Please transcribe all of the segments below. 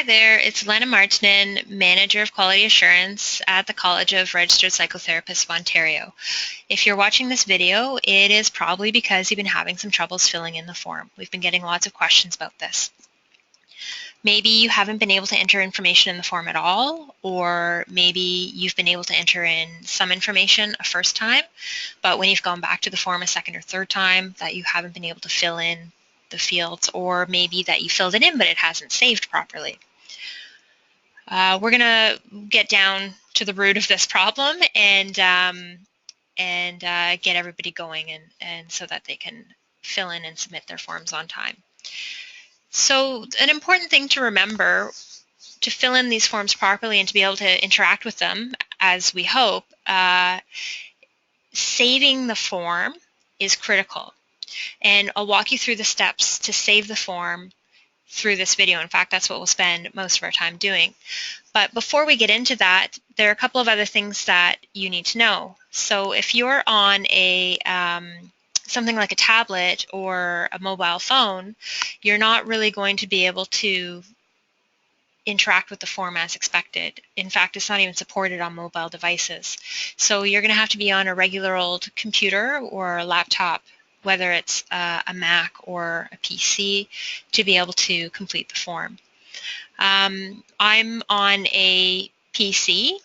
Hi there, it's Lena Martinen, Manager of Quality Assurance at the College of Registered Psychotherapists of Ontario. If you're watching this video, it is probably because you've been having some troubles filling in the form. We've been getting lots of questions about this. Maybe you haven't been able to enter information in the form at all, or maybe you've been able to enter in some information a first time, but when you've gone back to the form a second or third time, that you haven't been able to fill in the fields, or maybe that you filled it in but it hasn't saved properly. We're going to get down to the root of this problem and get everybody going and so that they can fill in and submit their forms on time. So an important thing to remember to fill in these forms properly and to be able to interact with them, as we hope, saving the form is critical. And I'll walk you through the steps to save the form through this video. In fact, that's what we'll spend most of our time doing. But before we get into that, there are a couple of other things that you need to know. So if you're on a something like a tablet or a mobile phone, you're not really going to be able to interact with the form as expected. In fact, it's not even supported on mobile devices. So you're going to have to be on a regular old computer or a laptop, whether it's a Mac or a PC, to be able to complete the form. I'm on a PC,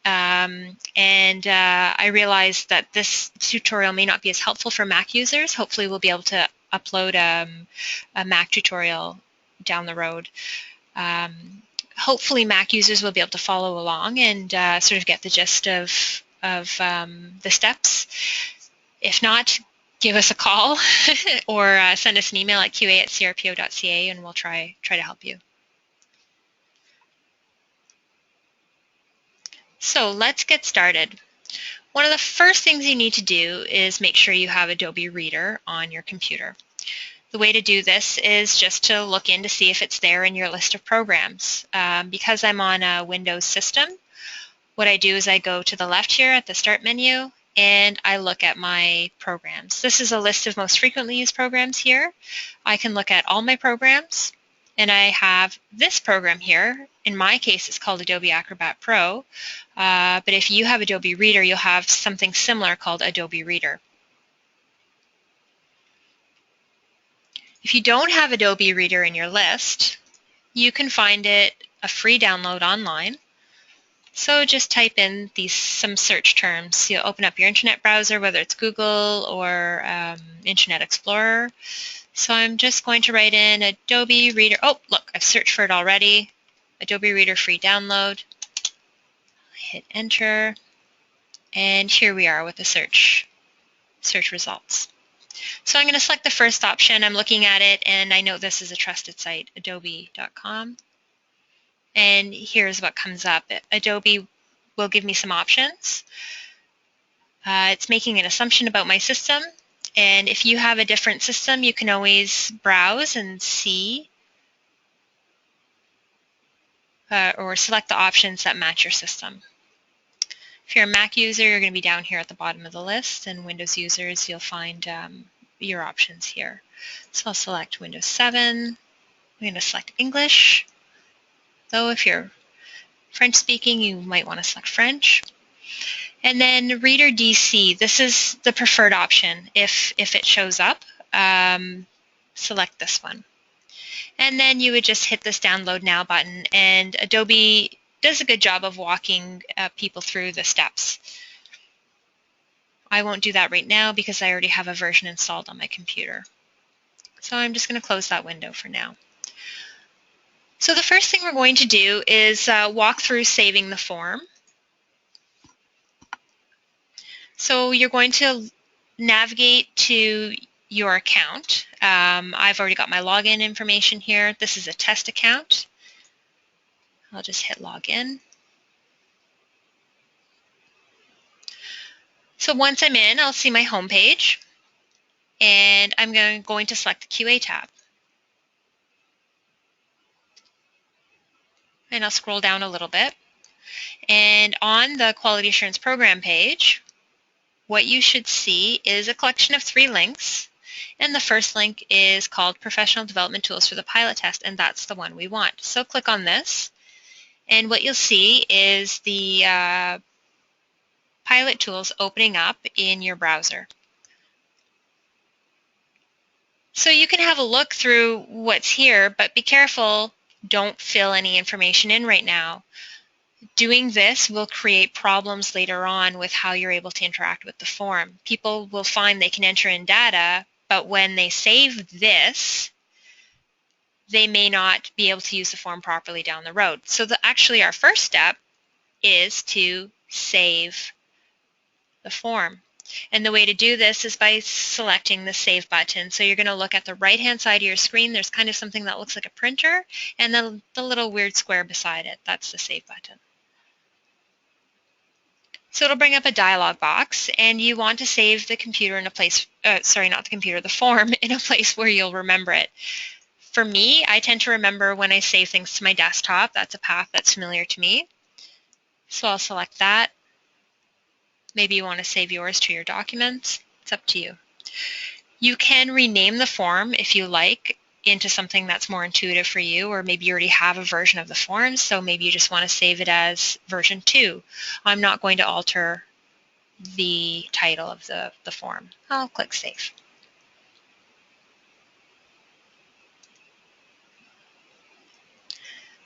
and I realized that this tutorial may not be as helpful for Mac users. Hopefully we'll be able to upload a Mac tutorial down the road. Hopefully Mac users will be able to follow along and sort of get the gist of the steps. If not, give us a call or send us an email at qa@crpo.ca and we'll try to help you. So let's get started. One of the first things you need to do is make sure you have Adobe Reader on your computer. The way to do this is just to look in to see if it's there in your list of programs. Because I'm on a Windows system, what I do is I go to the left here at the Start menu and I look at my programs. This is a list of most frequently used programs here. I can look at all my programs, and I have this program here. In my case, it's called Adobe Acrobat Pro, but if you have Adobe Reader, you'll have something similar called Adobe Reader. If you don't have Adobe Reader in your list, you can find it a free download online. So just type in some search terms. You'll open up your internet browser, whether it's Google or Internet Explorer. So I'm just going to write in Adobe Reader. Oh, look, I've searched for it already. Adobe Reader free download. Hit enter. And here we are with the search results. So I'm going to select the first option. I'm looking at it, and I know this is a trusted site, adobe.com. And here's what comes up. Adobe will give me some options. It's making an assumption about my system. And if you have a different system, you can always browse and see or select the options that match your system. If you're a Mac user, you're going to be down here at the bottom of the list, and Windows users, you'll find your options here. So I'll select Windows 7. I'm going to select English. Though if you're French speaking, you might want to select French. And then Reader DC, this is the preferred option. If it shows up, select this one. And then you would just hit this download now button, and Adobe does a good job of walking people through the steps. I won't do that right now because I already have a version installed on my computer. So I'm just going to close that window for now. So the first thing we're going to do is walk through saving the form. So you're going to navigate to your account. I've already got my login information here. This is a test account. I'll just hit login. So once I'm in, I'll see my home page, and I'm going to select the QA tab. And I'll scroll down a little bit. And on the Quality Assurance Program page, what you should see is a collection of 3 links. And the first link is called Professional Development Tools for the Pilot Test, and that's the one we want. So click on this, and what you'll see is the pilot tools opening up in your browser. So you can have a look through what's here, but be careful, don't fill any information in right now. Doing this will create problems later on with how you're able to interact with the form. People will find they can enter in data, but when they save this, they may not be able to use the form properly down the road. So actually our first step is to save the form. And the way to do this is by selecting the Save button. So you're going to look at the right-hand side of your screen. There's kind of something that looks like a printer, and then the little weird square beside it. That's the Save button. So it'll bring up a dialog box, and you want to save the computer in a place, sorry, not the computer, the form in a place where you'll remember it. For me, I tend to remember when I save things to my desktop. That's a path that's familiar to me. So I'll select that. Maybe you want to save yours to your documents. It's up to you. You can rename the form if you like into something that's more intuitive for you, or maybe you already have a version of the form, so maybe you just want to save it as version 2. I'm not going to alter the title of the form. I'll click Save.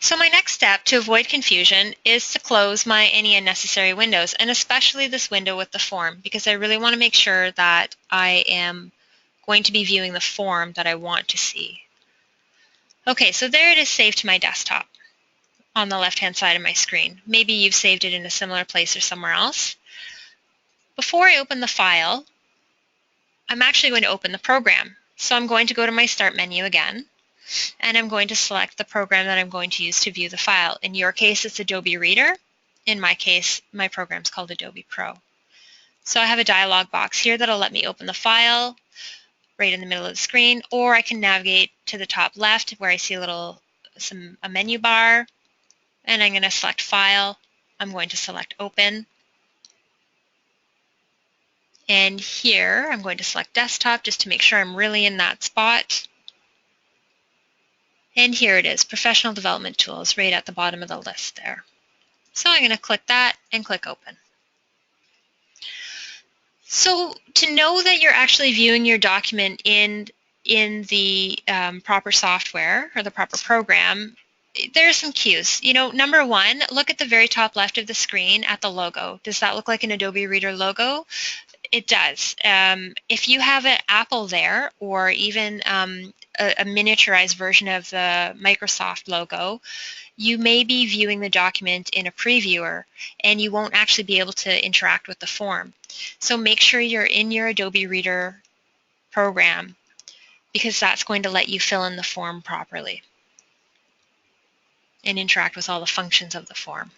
So my next step to avoid confusion is to close any unnecessary windows, and especially this window with the form, because I really want to make sure that I am going to be viewing the form that I want to see. Okay, so there it is saved to my desktop on the left-hand side of my screen. Maybe you've saved it in a similar place or somewhere else. Before I open the file, I'm actually going to open the program. So I'm going to go to my Start menu again, and I'm going to select the program that I'm going to use to view the file. In your case, it's Adobe Reader. In my case, my program's called Adobe Pro. So I have a dialog box here that'll let me open the file right in the middle of the screen, or I can navigate to the top left where I see a menu bar, and I'm going to select File. I'm going to select Open. And here I'm going to select Desktop just to make sure I'm really in that spot. And here it is, Professional Development Tools, right at the bottom of the list there. So I'm going to click that and click Open. So to know that you're actually viewing your document in the proper software or the proper program, there are some cues. Number one, look at the very top left of the screen at the logo. Does that look like an Adobe Reader logo? It does. If you have an Apple there, or even a miniaturized version of the Microsoft logo, you may be viewing the document in a previewer, and you won't actually be able to interact with the form. So make sure you're in your Adobe Reader program, because that's going to let you fill in the form properly and interact with all the functions of the form.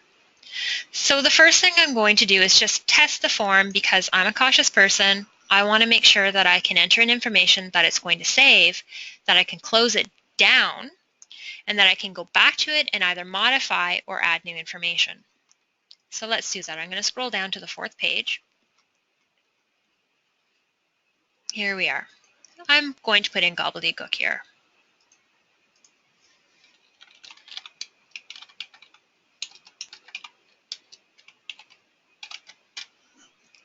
So the first thing I'm going to do is just test the form, because I'm a cautious person. I want to make sure that I can enter in information that it's going to save, that I can close it down, and that I can go back to it and either modify or add new information. So let's do that. I'm going to scroll down to the 4th page. Here we are. I'm going to put in gobbledygook here.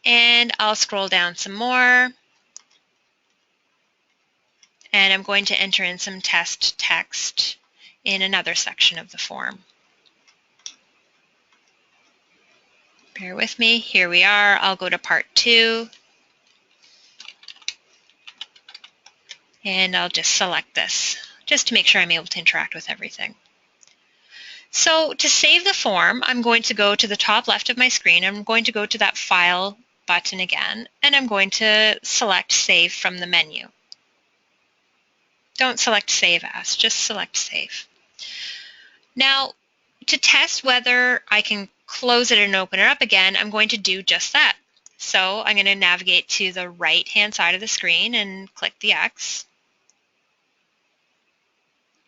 And I'll scroll down some more. And I'm going to enter in some test text in another section of the form. Bear with me. Here we are. I'll go to part 2. And I'll just select this, just to make sure I'm able to interact with everything. So to save the form, I'm going to go to the top left of my screen. I'm going to go to that File button again, and I'm going to select Save from the menu. Don't select Save As, just select Save. Now, to test whether I can close it and open it up again, I'm going to do just that. So I'm going to navigate to the right-hand side of the screen and click the X.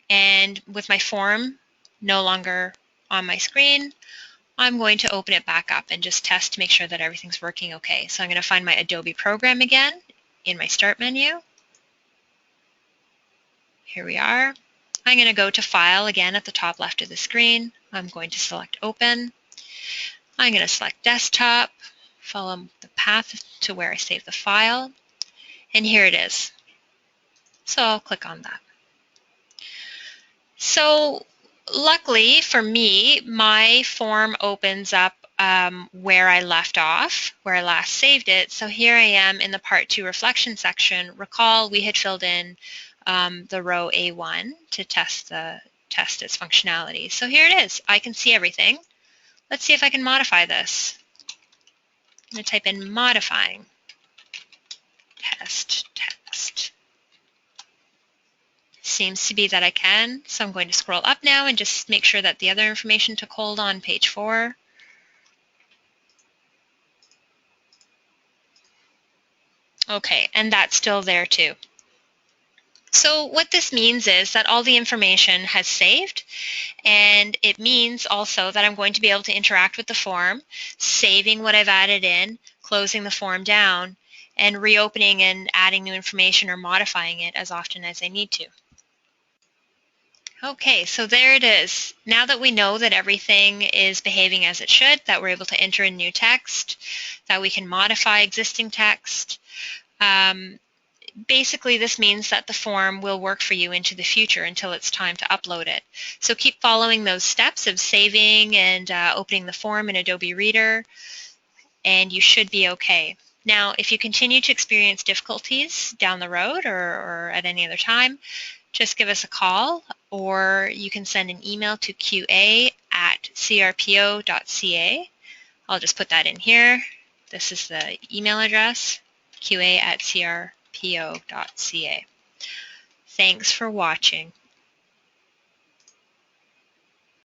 And with my form no longer on my screen, I'm going to open it back up and just test to make sure that everything's working okay. So I'm going to find my Adobe program again in my Start menu. Here we are. I'm going to go to File again at the top left of the screen. I'm going to select Open. I'm going to select Desktop, follow the path to where I save the file, and here it is. So I'll click on that. So luckily for me, my form opens up where I left off, where I last saved it. So here I am in the Part 2 reflection section. Recall we had filled in the row A1 to test its functionality. So here it is. I can see everything. Let's see if I can modify this. I'm going to type in modifying test text. Seems to be that I can, so I'm going to scroll up now and just make sure that the other information took hold on page 4. Okay, and that's still there too. So what this means is that all the information has saved, and it means also that I'm going to be able to interact with the form, saving what I've added in, closing the form down, and reopening and adding new information or modifying it as often as I need to. Okay, so there it is. Now that we know that everything is behaving as it should, that we're able to enter in new text, that we can modify existing text, basically this means that the form will work for you into the future until it's time to upload it. So keep following those steps of saving and opening the form in Adobe Reader, and you should be okay. Now, if you continue to experience difficulties down the road or at any other time, just give us a call, or you can send an email to qa@crpo.ca. I'll just put that in here. This is the email address, qa@crpo.ca. Thanks for watching.